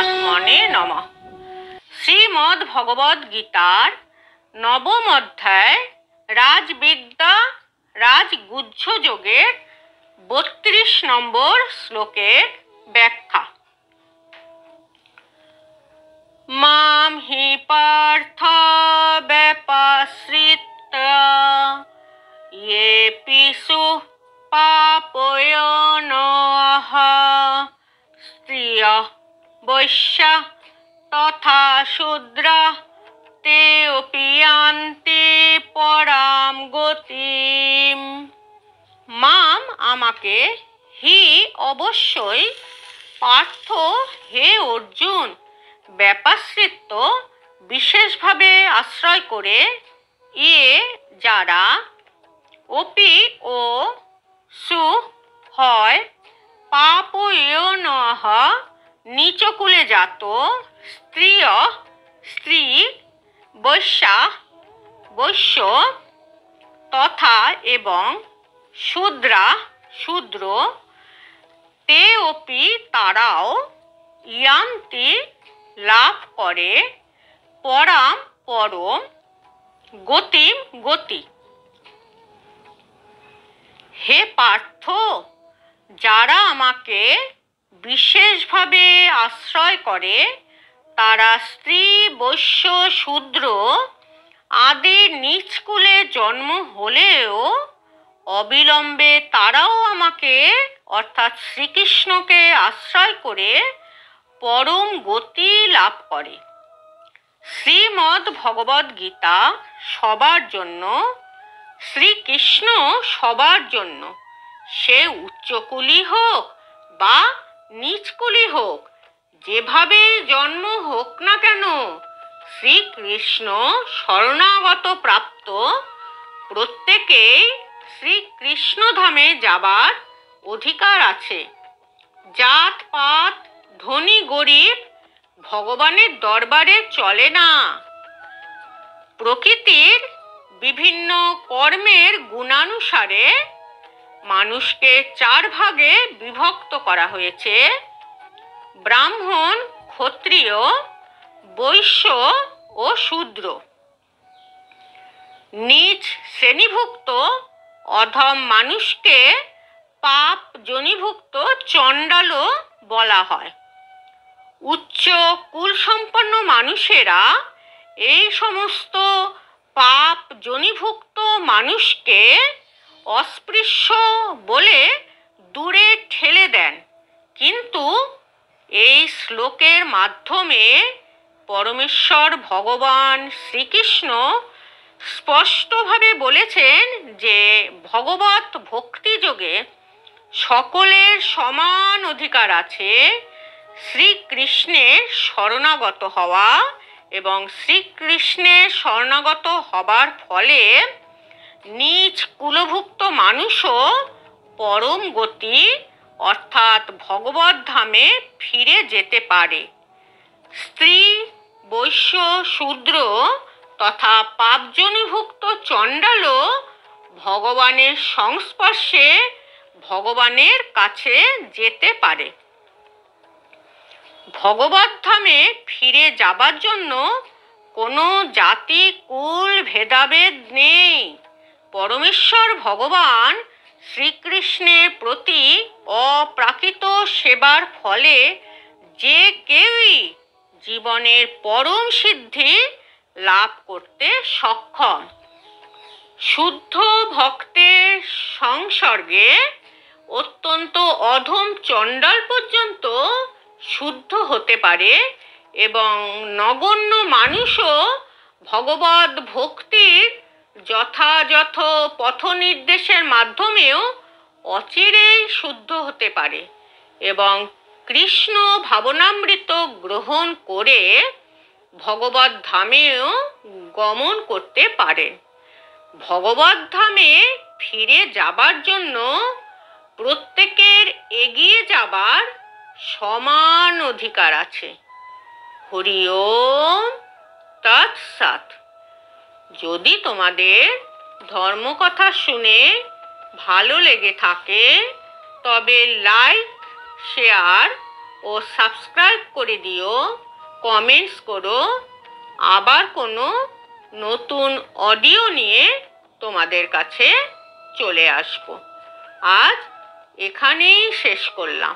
পরমাত্মনে নমঃ। শ্রীমদ্ ভগবদ গীতার নবম অধ্যায় রাজবিদ্যা রাজগুহ্য যোগের ৩২ নম্বর শ্লোকের ব্যাখ্যা। মাম হি পার্থ ব্যপাশ্রিত্য ইয়ে পিসু পাপয়োনঃ স্ত্রিয়ঃ বৈশ্যা তথা শূদ্রা তেऽপি ইয়ান্তি পরাম গতিম। মাম আমাকে, হি অবশ্যই, পার্থ হে অর্জুন, ব্যাপাশ্রিত্য বিশেষভাবে আশ্রয় করে, ইয়ে যারা, অপি ও সু হয়, পাপয়োনঃ নীচকুলে জাত, স্ত্রিয় স্ত্রী, বৈশ্যা বৈশ্য, তথা এবং, শূদ্রা শূদ্র, তেঅপি তারাও, ইয়ান্তি লাভ করে, পরাম পরম, গতিম গতি। হে পার্থ, যারা আমাকে বিশেষভাবে আশ্রয় করে তারা স্ত্রী বৈশ্য শূদ্র আদি নিচকুলে জন্ম হলেও অবিলম্বে তারাও আমাকে অর্থাৎ শ্রীকৃষ্ণকে আশ্রয় করে পরম গতি লাভ করে। শ্রীমদ্ ভগবদ গীতা সবার জন্য, শ্রীকৃষ্ণ সবার জন্য, সে উচ্চকুলি হোক বা নিচকুলি হোক, যেভাবে জন্ম হোক না কেন, শ্রীকৃষ্ণ শরণাগত প্রাপ্ত প্রত্যেকেই শ্রীকৃষ্ণ ধামে যাবার অধিকার আছে। জাত পাত ধনী গরিব ভগবানের দরবারে চলে না। প্রকৃতির বিভিন্ন কর্মের গুণানুসারে মানুষকে 4 ভাগে বিভক্ত করা হয়েছে: ব্রাহ্মণ, ক্ষত্রিয়, বৈশ্য ও শূদ্র। নিচ শ্রেণীভুক্ত অধম মানুষকে পাপ যোনিভুক্ত চণ্ডালও বলা হয়। উচ্চ কুলসম্পন্ন মানুষেরা এই সমস্ত পাপ যোনিভুক্ত মানুষকে অস্পৃশ্য বলে দূরে ঠেলে দেন। কিন্তু এই শ্লোকের মাধ্যমে পরমেশ্বর ভগবান শ্রীকৃষ্ণ স্পষ্টভাবে বলেছেন যে ভগবত ভক্তিযোগে সকলের সমান অধিকার আছে। শ্রীকৃষ্ণের শরণাগত হওয়া এবং শ্রীকৃষ্ণের শরণাগত হবার ফলে নিজ কুলভুক্ত মানুষও পরম গতি অর্থাৎ ভগবত ধামে ফিরে যেতে পারে। স্ত্রী বৈশ্য শূদ্র তথা পাপজনিভুক্ত চণ্ডালও ভগবানের সংস্পর্শে ভগবানের কাছে যেতে পারে। ভগবত ধামে ফিরে যাবার জন্য কোনো জাতি কুল ভেদাভেদ নেই। পরমেশ্বর ভগবান শ্রীকৃষ্ণের প্রতি অপ্রাকৃত সেবার ফলে যে কেউই জীবনের পরম সিদ্ধি লাভ করতে সক্ষম। শুদ্ধ ভক্তের সংসর্গে অত্যন্ত অধম চণ্ডাল পর্যন্ত শুদ্ধ হতে পারে এবং নগণ্য মানুষও ভগবত ভক্তির যথাযথ পথ নির্দেশের মাধ্যমেও অচিরেই শুদ্ধ হতে পারে এবং কৃষ্ণ ভাবনামৃত গ্রহণ করে ভগবত ধামেও গমন করতে পারেন। ভগবত ধামে ফিরে যাবার জন্য প্রত্যেকের এগিয়ে যাবার সমান অধিকার আছে। হরি ওম তৎসৎ। যদি তোমাদের ধর্মকথা শুনে ভালো লেগে থাকে তবে লাইক, শেয়ার ও সাবস্ক্রাইব করে দিও, কমেন্টস করো। আবার কোনো নতুন অডিও নিয়ে তোমাদের কাছে চলে আসবো। আজ এখানেই শেষ করলাম।